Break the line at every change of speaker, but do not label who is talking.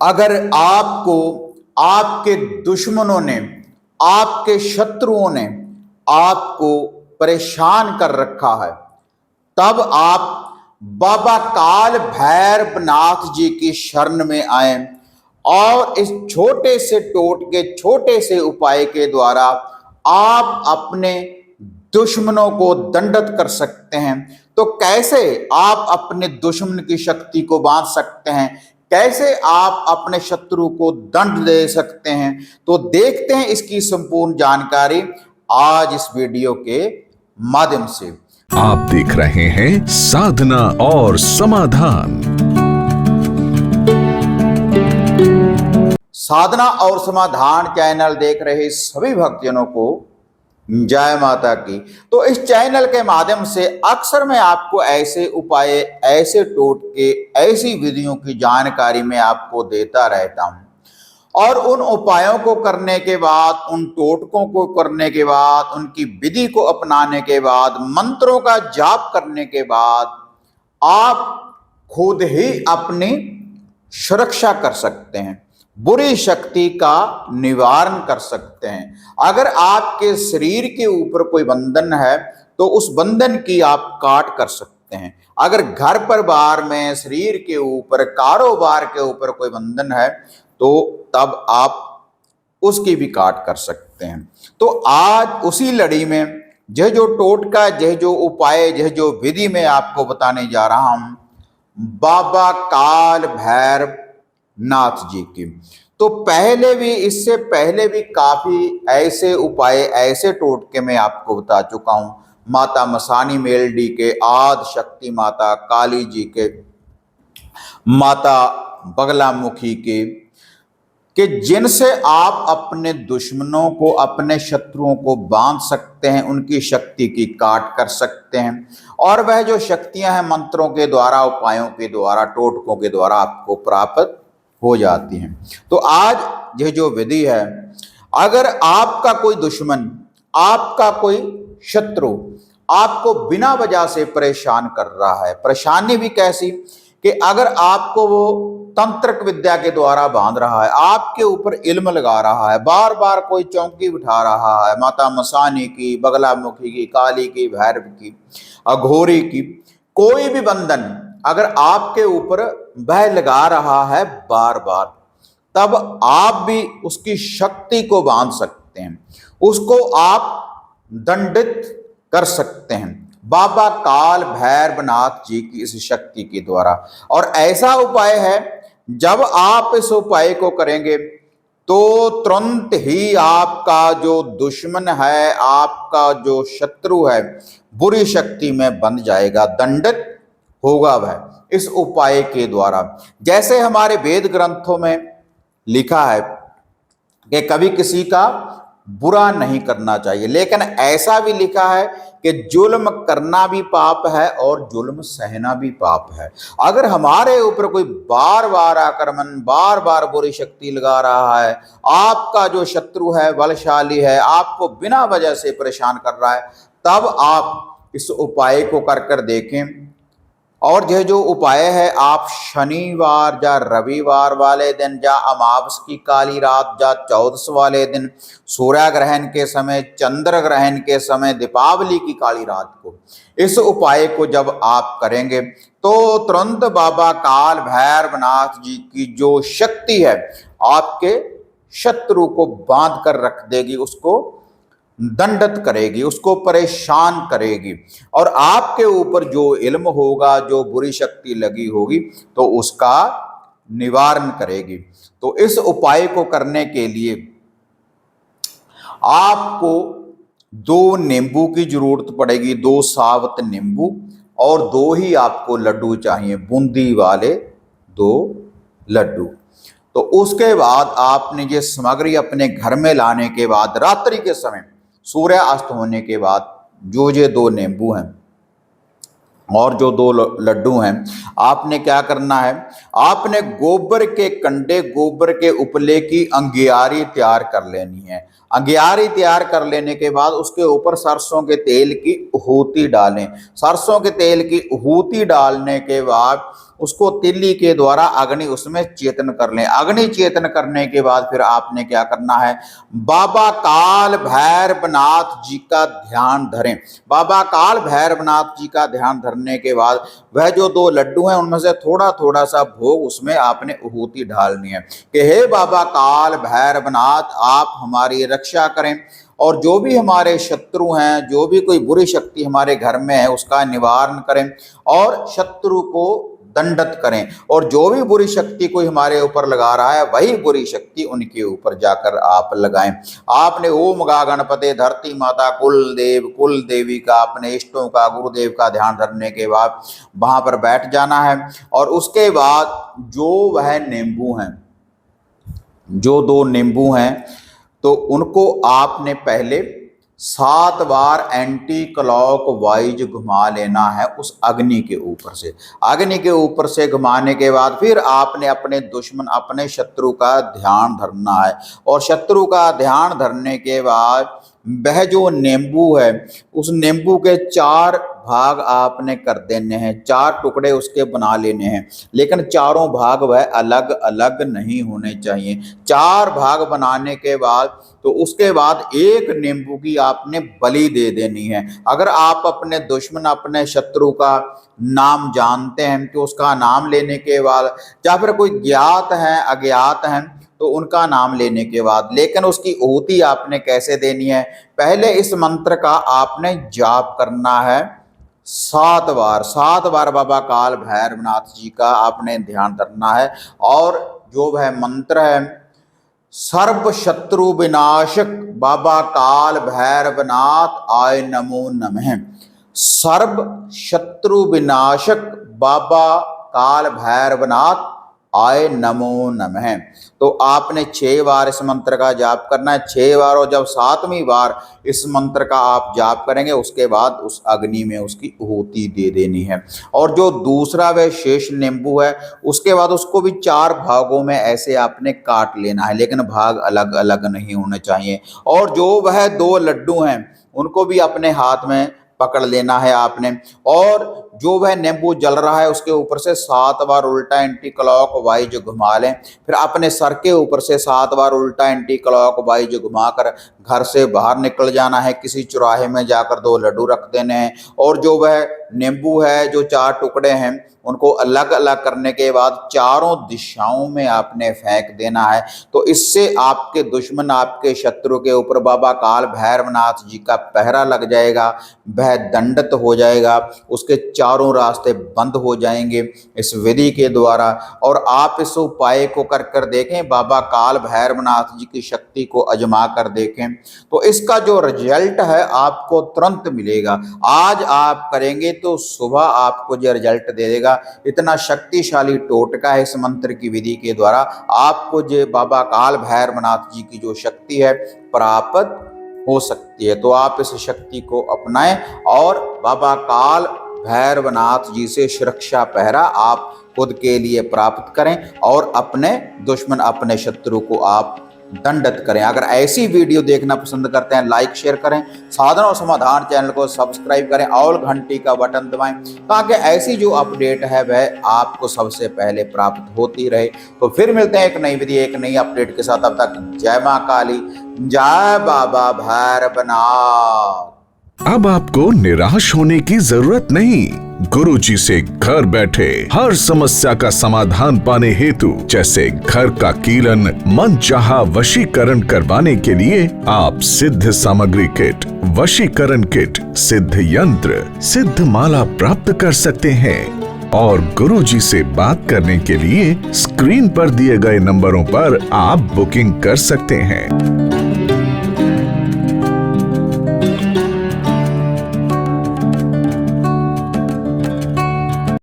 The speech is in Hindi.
अगर आपको आपके दुश्मनों ने, आपके शत्रुओं ने आपको परेशान कर रखा है, तब आप बाबा काल भैरवनाथ जी की शरण में आए और इस छोटे से टोटके, छोटे से उपाय के द्वारा आप अपने दुश्मनों को दंडित कर सकते हैं। तो कैसे आप अपने दुश्मन की शक्ति को बांध सकते हैं, कैसे आप अपने शत्रु को दंड दे सकते हैं, तो देखते हैं इसकी संपूर्ण जानकारी आज इस वीडियो के माध्यम से।
आप देख रहे हैं साधना और समाधान।
साधना और समाधान चैनल देख रहे सभी भक्तजनों को जय माता की। तो इस चैनल के माध्यम से अक्सर मैं आपको ऐसे उपाय, ऐसे टोटके, ऐसी विधियों की जानकारी मैं आपको देता रहता हूं, और उन उपायों को करने के बाद, उन टोटकों को करने के बाद, उनकी विधि को अपनाने के बाद, मंत्रों का जाप करने के बाद आप खुद ही अपनी सुरक्षा कर सकते हैं, बुरी शक्ति का निवारण कर सकते हैं। अगर आपके शरीर के ऊपर कोई बंधन है तो उस बंधन की आप काट कर सकते हैं। अगर घर परिवार में, शरीर के ऊपर, कारोबार के ऊपर कोई बंधन है तो तब आप उसकी भी काट कर सकते हैं। तो आज उसी लड़ी में यह जो टोटका, यह जो उपाय, यह जो विधि मैं आपको बताने जा रहा हूं बाबा काल भैरव नाथ जी की। तो पहले भी, इससे पहले भी काफी ऐसे उपाय, ऐसे टोटके मैं आपको बता चुका हूं। माता मसानी मेलडी के, आदि शक्ति माता काली जी के, माता बगलामुखी के जिनसे आप अपने दुश्मनों को, अपने शत्रुओं को बांध सकते हैं, उनकी शक्ति की काट कर सकते हैं। और वह जो शक्तियां हैं मंत्रों के द्वारा, उपायों के द्वारा, टोटकों के द्वारा आपको प्राप्त हो जाती हैं। तो आज यह जो विधि है, अगर आपका कोई दुश्मन, आपका कोई शत्रु आपको बिना वजह से परेशान कर रहा है, परेशानी भी कैसी कि अगर आपको वो तंत्रिक विद्या के द्वारा बांध रहा है, आपके ऊपर इल्म लगा रहा है, बार बार कोई चौकी बिठा रहा है, माता मसानी की, बगलामुखी की, काली की, भैरव की, अघोरी की, कोई भी बंधन अगर आपके ऊपर वह लगा रहा है बार बार, तब आप भी उसकी शक्ति को बांध सकते हैं, उसको आप दंडित कर सकते हैं बाबा काल भैरवनाथ जी की इस शक्ति के द्वारा। और ऐसा उपाय है, जब आप इस उपाय को करेंगे तो तुरंत ही आपका जो दुश्मन है, आपका जो शत्रु है, बुरी शक्ति में बंध जाएगा, दंडित होगा वह इस उपाय के द्वारा। जैसे हमारे वेद ग्रंथों में लिखा है कि कभी किसी का बुरा नहीं करना चाहिए, लेकिन ऐसा भी लिखा है कि जुल्म करना भी पाप है और जुल्म सहना भी पाप है। अगर हमारे ऊपर कोई बार बार आक्रमण, बार बार बुरी शक्ति लगा रहा है, आपका जो शत्रु है बलशाली है, आपको बिना वजह से परेशान कर रहा है, तब आप इस उपाय को कर कर देखें। और यह जो उपाय है, आप शनिवार या रविवार वाले दिन, या अमावस की काली रात, या चौदस वाले दिन, सूर्य ग्रहण के समय, चंद्र ग्रहण के समय, दीपावली की काली रात को इस उपाय को जब आप करेंगे तो तुरंत बाबा काल भैरवनाथ जी की जो शक्ति है आपके शत्रु को बांध कर रख देगी, उसको दंडित करेगी, उसको परेशान करेगी, और आपके ऊपर जो इल्म होगा, जो बुरी शक्ति लगी होगी, तो उसका निवारण करेगी। तो इस उपाय को करने के लिए आपको 2 नींबू की जरूरत पड़ेगी, 2 साबुत नींबू, और 2 ही आपको लड्डू चाहिए, बूंदी वाले 2 लड्डू। तो उसके बाद आपने ये सामग्री अपने घर में लाने के बाद, रात्रि के समय सूर्य अस्त होने के बाद, जो ये 2 नींबू हैं और जो 2 लड्डू हैं, आपने क्या करना है, आपने गोबर के कंडे, गोबर के उपले की अंगियारी तैयार कर लेनी है। अंगियारी तैयार कर लेने के बाद उसके ऊपर सरसों के तेल की आहूति डालें। सरसों के तेल की आहूति डालने के बाद उसको तिल्ली के द्वारा अग्नि उसमें चेतन कर लें। अग्नि चेतन करने के बाद फिर आपने क्या करना है, बाबा काल भैरवनाथ जी का ध्यान धरें। बाबा काल भैरवनाथ जी का ध्यान धरने के बाद वह जो 2 लड्डू हैं उनमें से थोड़ा थोड़ा सा भोग उसमें आपने आहूति डालनी है कि हे बाबा काल भैरवनाथ, आप हमारी रक्षा करें और जो भी हमारे शत्रु हैं, जो भी कोई बुरी शक्ति हमारे घर में है उसका निवारण करें और शत्रु को दंडित करें, और जो भी बुरी शक्ति कोई हमारे ऊपर लगा रहा है वही बुरी शक्ति उनके ऊपर जाकर आप लगाएं। आपने ओम गा गणपते धरती माता कुल देव कुल देवी का, अपने इष्टों का, गुरुदेव का ध्यान धरने के बाद वहां पर बैठ जाना है। और उसके बाद जो वह नींबू हैं, जो 2 नींबू हैं, तो उनको आपने पहले 7 बार एंटी क्लॉक वाइज घुमा लेना है उस अग्नि के ऊपर से। अग्नि के ऊपर से घुमाने के बाद फिर आपने अपने दुश्मन, अपने शत्रु का ध्यान धरना है। और शत्रु का ध्यान धरने के बाद वह जो नींबू है, उस नींबू के 4 भाग आपने कर देने हैं, 4 टुकड़े उसके बना लेने हैं, लेकिन चारों भाग वह अलग अलग नहीं होने चाहिए। 4 भाग बनाने के बाद तो उसके बाद एक नींबू की आपने बलि दे देनी है। अगर आप अपने दुश्मन, अपने शत्रु का नाम जानते हैं तो उसका नाम लेने के बाद, या फिर कोई ज्ञात है, अज्ञात हैं, तो उनका नाम लेने के बाद, लेकिन उसकी आहूति आपने कैसे देनी है, पहले इस मंत्र का आपने जाप करना है 7 बार। 7 बार बाबा काल भैरवनाथ जी का आपने ध्यान धरना है। और जो वह मंत्र है, सर्व शत्रु विनाशक बाबा काल भैरवनाथ आय नमो नमः। सर्व शत्रु विनाशक बाबा काल भैरवनाथ आय नमो नमः। तो आपने 6 बार इस मंत्र का जाप करना है, 6 बार। और जब 7वीं बार इस मंत्र का आप जाप करेंगे उसके बाद उस अग्नि में उसकी आहूति दे देनी है। और जो दूसरा वह शेष नींबू है उसके बाद उसको भी 4 भागों में ऐसे आपने काट लेना है, लेकिन भाग अलग अलग नहीं होने चाहिए। और जो वह 2 लड्डू हैं उनको भी अपने हाथ में पकड़ लेना है आपने। और जो वह नींबू जल रहा है उसके ऊपर से 7 बार उल्टा एंटी क्लॉक वाइज घुमा लें। फिर अपने सर के ऊपर से 7 बार उल्टा एंटी क्लॉक वाइज घुमाकर घर से बाहर निकल जाना है। किसी चौराहे में जाकर 2 लड्डू रख देने हैं। और जो वह नींबू है, जो 4 टुकड़े हैं, उनको अलग अलग करने के बाद चारों दिशाओं में आपने फेंक देना है। तो इससे आपके दुश्मन, आपके शत्रु के ऊपर बाबा काल भैरवनाथ जी का पहरा लग जाएगा, वह दंडित हो जाएगा, उसके चारों रास्ते बंद हो जाएंगे इस विधि के द्वारा। और आप इस उपाय को कर कर देखें, बाबा काल भैरवनाथ जी की शक्ति को आजमा कर देखें, तो इसका जो रिजल्ट है आपको तुरंत मिलेगा। आज आप करेंगे तो सुबह आपको जो रिजल्ट दे देगा। इतना शक्तिशाली टोटका है इस मंत्र की विधि के द्वारा आपको जो बाबा काल भैरवनाथ जी की जो शक्ति है प्राप्त हो सकती है। तो आप इस शक्ति को अपनाएं और बाबा काल भैरवनाथ जी से सुरक्षा पहरा आप खुद के लिए प्राप्त करें और अपने दुश्मन, अपने शत्रु को आप दंडित करें। अगर ऐसी वीडियो देखना पसंद करते हैं, लाइक शेयर करें, साधना और समाधान चैनल को सब्सक्राइब करें और घंटी का बटन दबाएं ताकि ऐसी जो अपडेट है वह आपको सबसे पहले प्राप्त होती रहे। तो फिर मिलते हैं एक नई विधि, एक नई अपडेट के साथ। तब तक जय मां काली, जय बाबा भैरवनाथ।
अब आपको निराश होने की जरूरत नहीं। गुरुजी से घर बैठे हर समस्या का समाधान पाने हेतु, जैसे घर का कीलन, मनचाहा वशीकरण करवाने के लिए आप सिद्ध सामग्री किट, वशीकरण किट, सिद्ध यंत्र, सिद्ध माला प्राप्त कर सकते हैं। और गुरुजी से बात करने के लिए स्क्रीन पर दिए गए नंबरों पर आप बुकिंग कर सकते हैं।